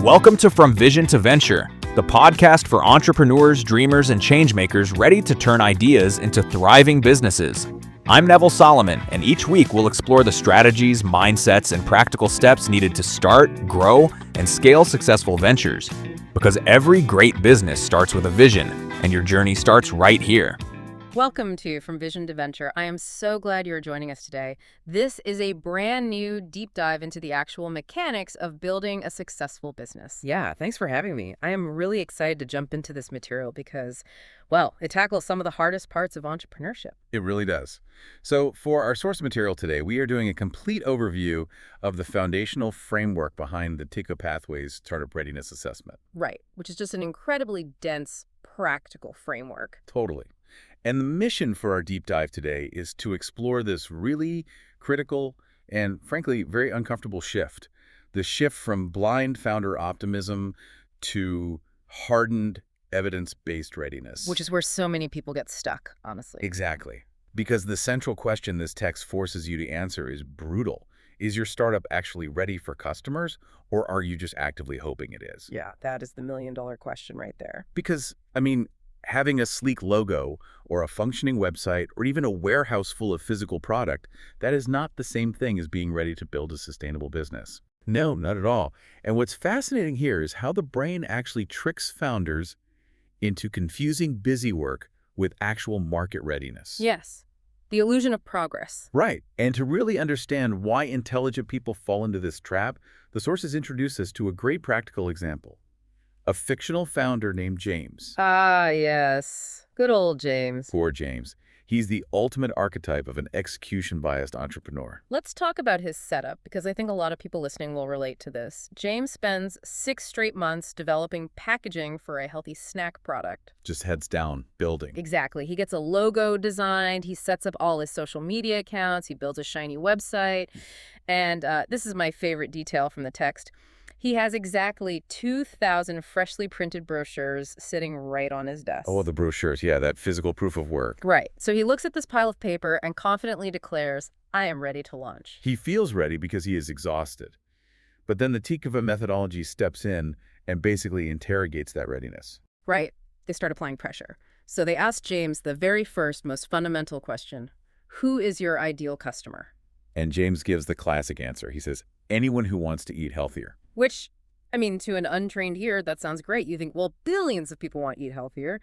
Welcome to From Vision to Venture, the podcast for entrepreneurs, dreamers, and changemakers ready to turn ideas into thriving businesses. I'm Neville Solomon, and each week we'll explore the strategies, mindsets, and practical steps needed to start, grow, and scale successful ventures. Because every great business starts with a vision, and your journey starts right here. Welcome to From Vision to Venture. I am so glad you're joining us today. This is a brand new deep dive into the actual mechanics of building a successful business. Yeah, thanks for having me. I am really excited to jump into this material because, well, it tackles some of the hardest parts of entrepreneurship. It really does. So for our source material today, we are doing a complete overview of the foundational framework behind the TICO Pathways Startup Readiness Assessment. Right, which is just an incredibly dense, practical framework. Totally. And the mission for our deep dive today is to explore this really critical and, frankly, very uncomfortable shift. The shift from blind founder optimism to hardened evidence-based readiness. Which is where so many people get stuck, honestly. Exactly. Because the central question this text forces you to answer is brutal. Is your startup actually ready for customers, or are you just actively hoping it is? Yeah, that is the million-dollar question right there. Because, having a sleek logo or a functioning website or even a warehouse full of physical product, that is not the same thing as being ready to build a sustainable business. No, not at all. And what's fascinating here is how the brain actually tricks founders into confusing busy work with actual market readiness. Yes, the illusion of progress. Right. And to really understand why intelligent people fall into this trap, the sources introduce us to a great practical example. A fictional founder named James. Ah, yes. Good old James. Poor James. He's the ultimate archetype of an execution-biased entrepreneur. Let's talk about his setup, because I think a lot of people listening will relate to this. James spends 6 straight months developing packaging for a healthy snack product. Just heads down, building. Exactly. He gets a logo designed, he sets up all his social media accounts, he builds a shiny website, and this is my favorite detail from the text. He has exactly 2,000 freshly printed brochures sitting right on his desk. Oh, the brochures. Yeah, that physical proof of work. Right. So he looks at this pile of paper and confidently declares, I am ready to launch. He feels ready because he is exhausted. But then the TICO methodology steps in and basically interrogates that readiness. Right. They start applying pressure. So they ask James the very first, most fundamental question, who is your ideal customer? And James gives the classic answer. He says, anyone who wants to eat healthier. Which, to an untrained ear, that sounds great. You think, well, billions of people want to eat healthier.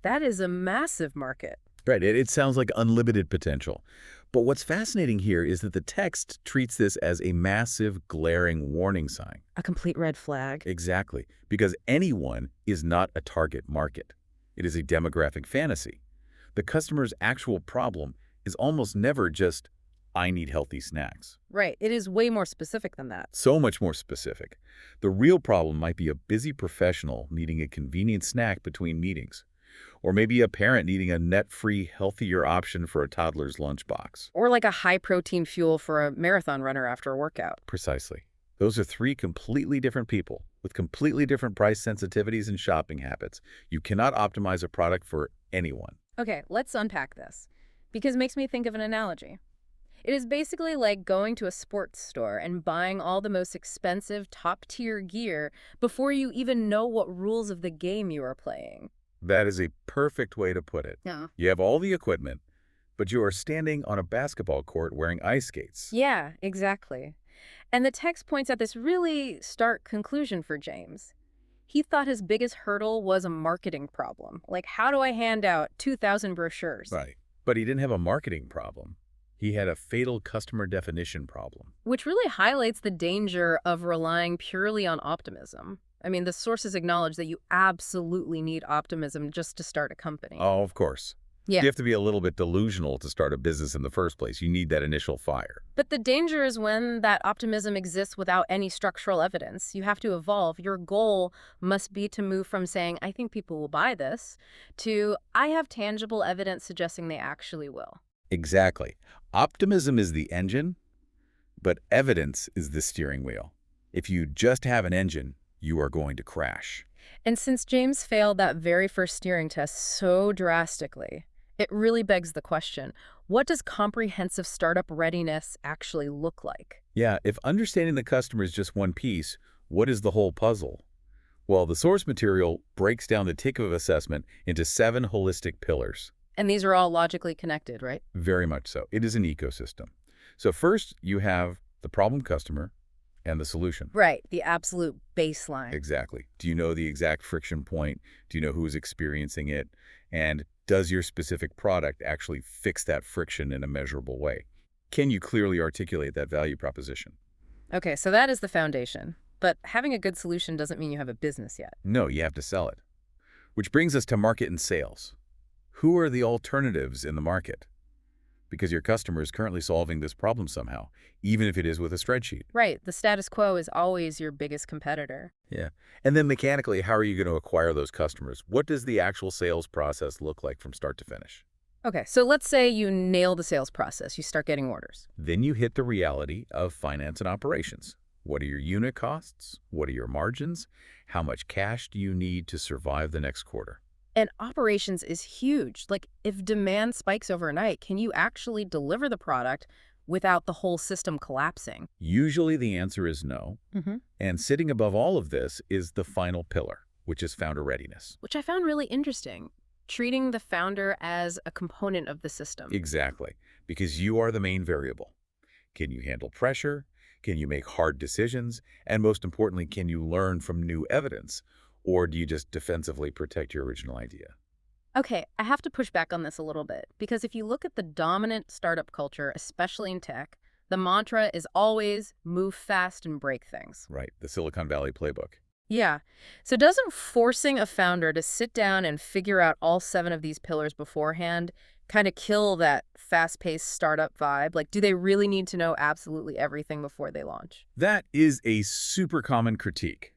That is a massive market. Right. It sounds like unlimited potential. But what's fascinating here is that the text treats this as a massive, glaring warning sign. A complete red flag. Exactly. Because anyone is not a target market. It is a demographic fantasy. The customer's actual problem is almost never just, I need healthy snacks. Right. It is way more specific than that. So much more specific. The real problem might be a busy professional needing a convenient snack between meetings. Or maybe a parent needing a net-free, healthier option for a toddler's lunchbox. Or like a high-protein fuel for a marathon runner after a workout. Precisely. Those are 3 completely different people with completely different price sensitivities and shopping habits. You cannot optimize a product for anyone. Okay, let's unpack this. Because it makes me think of an analogy. It is basically like going to a sports store and buying all the most expensive top-tier gear before you even know what rules of the game you are playing. That is a perfect way to put it. Yeah. You have all the equipment, but you are standing on a basketball court wearing ice skates. Yeah, exactly. And the text points out this really stark conclusion for James. He thought his biggest hurdle was a marketing problem. Like, how do I hand out 2,000 brochures? Right. But he didn't have a marketing problem. He had a fatal customer definition problem. Which really highlights the danger of relying purely on optimism. The sources acknowledge that you absolutely need optimism just to start a company. Oh, of course. Yeah. You have to be a little bit delusional to start a business in the first place. You need that initial fire. But the danger is when that optimism exists without any structural evidence. You have to evolve. Your goal must be to move from saying, I think people will buy this, to I have tangible evidence suggesting they actually will. Exactly. Optimism is the engine, but evidence is the steering wheel. If you just have an engine, you are going to crash. And since James failed that very first steering test so drastically, it really begs the question, what does comprehensive startup readiness actually look like? Yeah, if understanding the customer is just one piece, what is the whole puzzle? Well, the source material breaks down the tick-of assessment into 7 holistic pillars. And these are all logically connected, right? Very much so. It is an ecosystem. So first, you have the problem customer and the solution. Right, the absolute baseline. Exactly. Do you know the exact friction point? Do you know who is experiencing it? And does your specific product actually fix that friction in a measurable way? Can you clearly articulate that value proposition? Okay, so that is the foundation. But having a good solution doesn't mean you have a business yet. No, you have to sell it. Which brings us to market and sales. Who are the alternatives in the market? Because your customer is currently solving this problem somehow, even if it is with a spreadsheet. Right, the status quo is always your biggest competitor. Yeah. And then mechanically, how are you going to acquire those customers? What does the actual sales process look like from start to finish? Okay, so let's say you nail the sales process. You start getting orders. Then you hit the reality of finance and operations. What are your unit costs? What are your margins? How much cash do you need to survive the next quarter? And operations is huge. Like, if demand spikes overnight, can you actually deliver the product without the whole system collapsing? Usually the answer is no. And sitting above all of this is the final pillar, which is founder readiness. Which I found really interesting. Treating the founder as a component of the system. Exactly, because you are the main variable. Can you handle pressure? Can you make hard decisions? And most importantly, can you learn from new evidence? Or do you just defensively protect your original idea? Okay, I have to push back on this a little bit, because if you look at the dominant startup culture, especially in tech, the mantra is always move fast and break things. Right, the Silicon Valley playbook. Yeah. So doesn't forcing a founder to sit down and figure out all 7 of these pillars beforehand kind of kill that fast-paced startup vibe? Like, do they really need to know absolutely everything before they launch? That is a super common critique,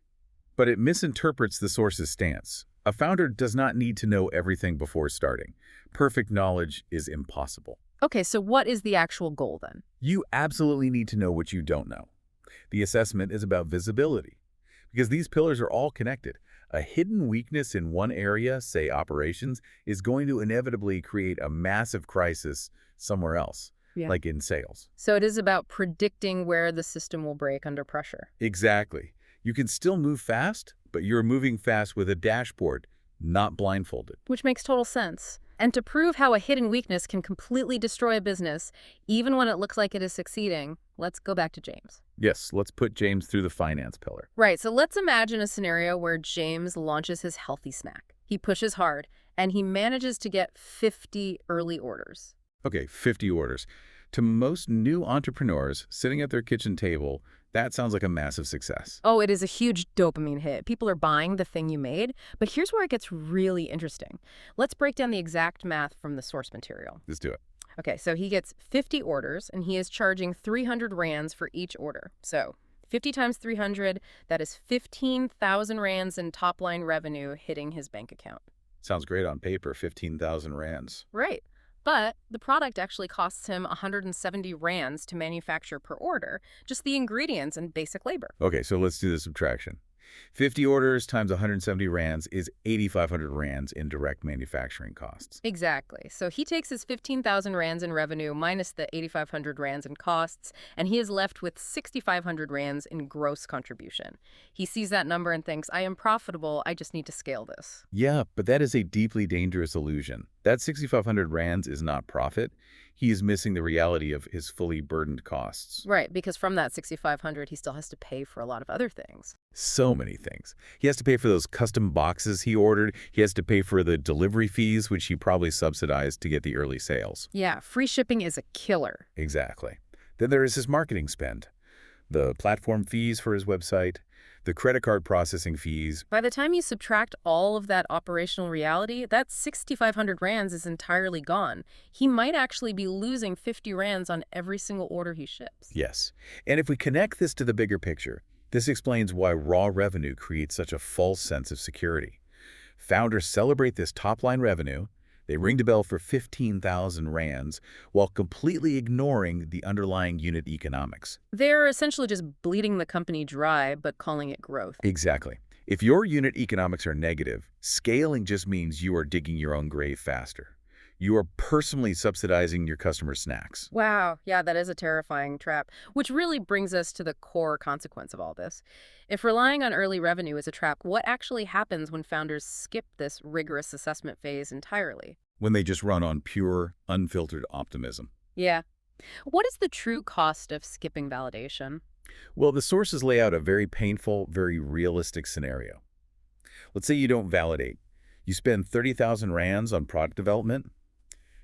but it misinterprets the source's stance. A founder does not need to know everything before starting. Perfect knowledge is impossible. Okay, so what is the actual goal then? You absolutely need to know what you don't know. The assessment is about visibility, because these pillars are all connected. A hidden weakness in one area, say operations, is going to inevitably create a massive crisis somewhere else, like in sales. So it is about predicting where the system will break under pressure. Exactly. You can still move fast, but you're moving fast with a dashboard, not blindfolded. Which makes total sense. And to prove how a hidden weakness can completely destroy a business, even when it looks like it is succeeding, let's go back to James. Yes, let's put James through the finance pillar. Right, so let's imagine a scenario where James launches his healthy snack. He pushes hard, and he manages to get 50 early orders. Okay, 50 orders. To most new entrepreneurs sitting at their kitchen table, that sounds like a massive success. Oh, it is a huge dopamine hit. People are buying the thing you made. But here's where it gets really interesting. Let's break down the exact math from the source material. Let's do it. Okay, so he gets 50 orders, and he is charging 300 rands for each order. So 50 times 300, that is 15,000 rands in top-line revenue hitting his bank account. Sounds great on paper, 15,000 rands. Right. But the product actually costs him 170 rands to manufacture per order, just the ingredients and basic labor. Okay, so let's do the subtraction. 50 orders times 170 rands is 8,500 rands in direct manufacturing costs. Exactly. So he takes his 15,000 rands in revenue minus the 8,500 rands in costs, and he is left with 6,500 rands in gross contribution. He sees that number and thinks, I am profitable, I just need to scale this. Yeah, but that is a deeply dangerous illusion. That 6,500 rands is not profit. He is missing the reality of his fully burdened costs. Right, because from that 6,500, he still has to pay for a lot of other things. So many things. He has to pay for those custom boxes he ordered. He has to pay for the delivery fees, which he probably subsidized to get the early sales. Yeah, free shipping is a killer. Exactly. Then there is his marketing spend. The platform fees for his website, the credit card processing fees. By the time you subtract all of that operational reality, that 6,500 rands is entirely gone. He might actually be losing 50 rands on every single order he ships. Yes. And if we connect this to the bigger picture, this explains why raw revenue creates such a false sense of security. Founders celebrate this top-line revenue. They ring the bell for 15,000 rands while completely ignoring the underlying unit economics. They're essentially just bleeding the company dry, but calling it growth. Exactly. If your unit economics are negative, scaling just means you are digging your own grave faster. You are personally subsidizing your customer snacks. Wow, yeah, that is a terrifying trap, which really brings us to the core consequence of all this. If relying on early revenue is a trap, what actually happens when founders skip this rigorous assessment phase entirely? When they just run on pure, unfiltered optimism. Yeah. What is the true cost of skipping validation? Well, the sources lay out a very painful, very realistic scenario. Let's say you don't validate. You spend 30,000 rands on product development,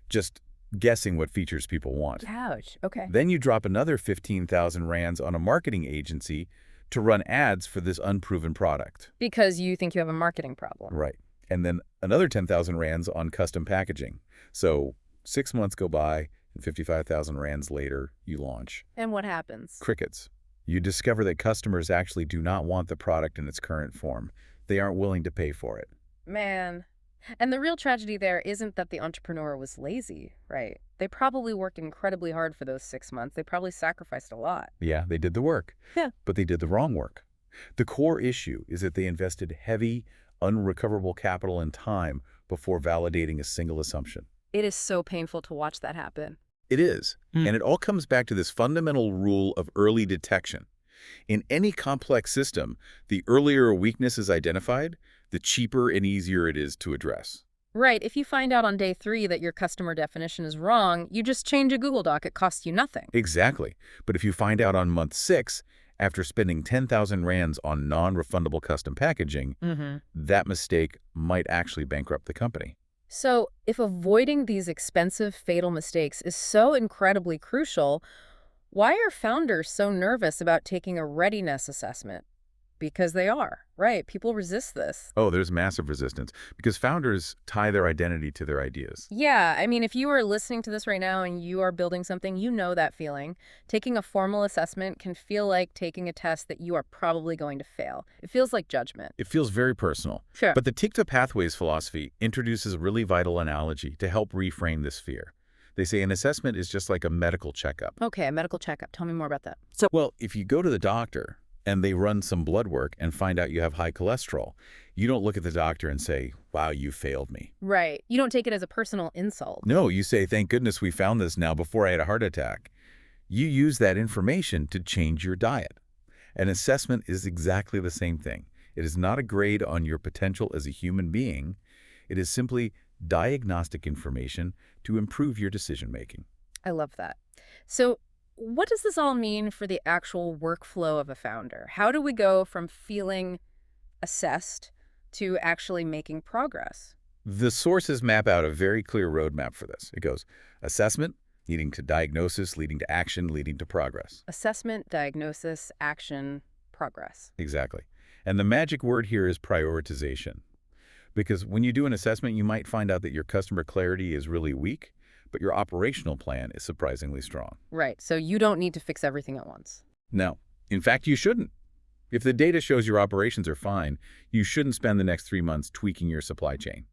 just guessing what features people want. Ouch. Okay. Then you drop another 15,000 rands on a marketing agency to run ads for this unproven product. Because you think you have a marketing problem. Right. And then another 10,000 rands on custom packaging. So 6 months go by, and 55,000 rands later, you launch. And what happens? Crickets. You discover that customers actually do not want the product in its current form. They aren't willing to pay for it. Man. And the real tragedy there isn't that the entrepreneur was lazy, right? They probably worked incredibly hard for those 6 months. They probably sacrificed a lot. Yeah, they did the work. Yeah. But they did the wrong work. The core issue is that they invested heavy, unrecoverable capital and time before validating a single assumption. It is so painful to watch that happen. It is. And it all comes back to this fundamental rule of early detection. In any complex system, the earlier a weakness is identified, the cheaper and easier it is to address. Right. If you find out on day 3 that your customer definition is wrong, you just change a Google Doc. It costs you nothing. Exactly. But if you find out on month 6, after spending 10,000 rands on non-refundable custom packaging, that mistake might actually bankrupt the company. So if avoiding these expensive, fatal mistakes is so incredibly crucial, why are founders so nervous about taking a readiness assessment? Because they are, right? People resist this. Oh, there's massive resistance because founders tie their identity to their ideas. Yeah, I mean, if you are listening to this right now and you are building something, you know that feeling. Taking a formal assessment can feel like taking a test that you are probably going to fail. It feels like judgment. It feels very personal. Sure. But the TICTA Pathways philosophy introduces a really vital analogy to help reframe this fear. They say an assessment is just like a medical checkup. Okay, a medical checkup. Tell me more about that. Well, if you go to the doctor and they run some blood work and find out you have high cholesterol, you don't look at the doctor and say, wow, you failed me. Right. You don't take it as a personal insult. No, you say, thank goodness we found this now before I had a heart attack. You use that information to change your diet. An assessment is exactly the same thing. It is not a grade on your potential as a human being. It is simply diagnostic information to improve your decision-making. I love that. So what does this all mean for the actual workflow of a founder? How do we go from feeling assessed to actually making progress? The sources map out a very clear roadmap for this. It goes assessment, leading to diagnosis, leading to action, leading to progress. Assessment, diagnosis, action, progress. Exactly. And the magic word here is prioritization. Because when you do an assessment, you might find out that your customer clarity is really weak, but your operational plan is surprisingly strong. Right. So you don't need to fix everything at once. No. In fact, you shouldn't. If the data shows your operations are fine, you shouldn't spend the next 3 months tweaking your supply chain.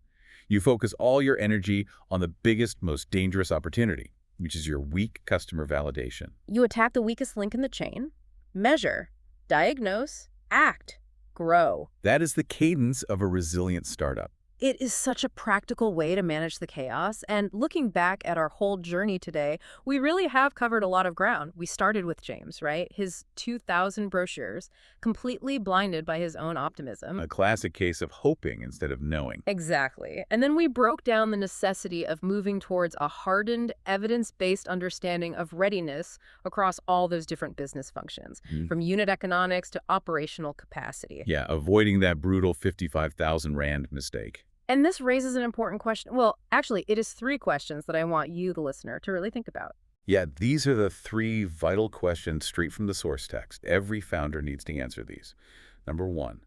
You focus all your energy on the biggest, most dangerous opportunity, which is your weak customer validation. You attack the weakest link in the chain, measure, diagnose, act, grow. That is the cadence of a resilient startup. It is such a practical way to manage the chaos, and looking back at our whole journey today, we really have covered a lot of ground. We started with James, right? His 2,000 brochures, completely blinded by his own optimism. A classic case of hoping instead of knowing. Exactly. And then we broke down the necessity of moving towards a hardened, evidence-based understanding of readiness across all those different business functions, from unit economics to operational capacity. Yeah, avoiding that brutal 55,000 Rand mistake. And this raises an important question. Well, actually, it is 3 questions that I want you, the listener, to really think about. Yeah, these are the 3 vital questions straight from the source text. Every founder needs to answer these. Number 1,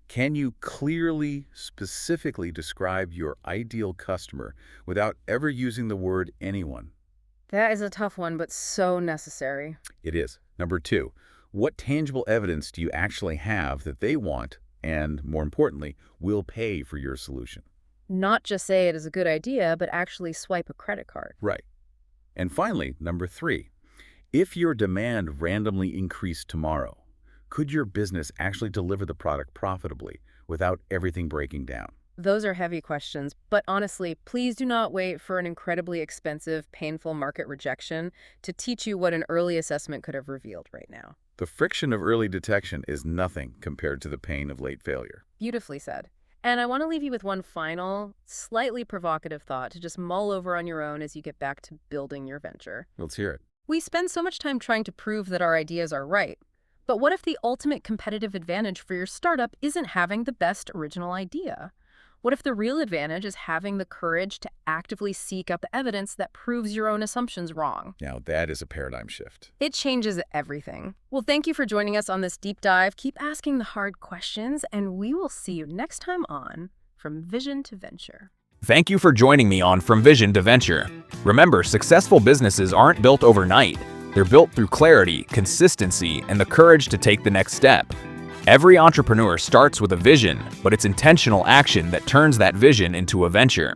can you clearly, specifically describe your ideal customer without ever using the word anyone? That is a tough one, but so necessary. It is. Number 2, what tangible evidence do you actually have that they want and, more importantly, will pay for your solution? Not just say it is a good idea, but actually swipe a credit card. Right. And finally, number 3, if your demand randomly increased tomorrow, could your business actually deliver the product profitably without everything breaking down? Those are heavy questions, but honestly, please do not wait for an incredibly expensive, painful market rejection to teach you what an early assessment could have revealed right now. The friction of early detection is nothing compared to the pain of late failure. Beautifully said. And I want to leave you with one final, slightly provocative thought to just mull over on your own as you get back to building your venture. Let's hear it. We spend so much time trying to prove that our ideas are right. But what if the ultimate competitive advantage for your startup isn't having the best original idea? What if the real advantage is having the courage to actively seek out the evidence that proves your own assumptions wrong? Now, that is a paradigm shift. It changes everything. Well, thank you for joining us on this deep dive. Keep asking the hard questions, and we will see you next time on From Vision to Venture. Thank you for joining me on From Vision to Venture. Remember, successful businesses aren't built overnight. They're built through clarity, consistency, and the courage to take the next step. Every entrepreneur starts with a vision, but it's intentional action that turns that vision into a venture.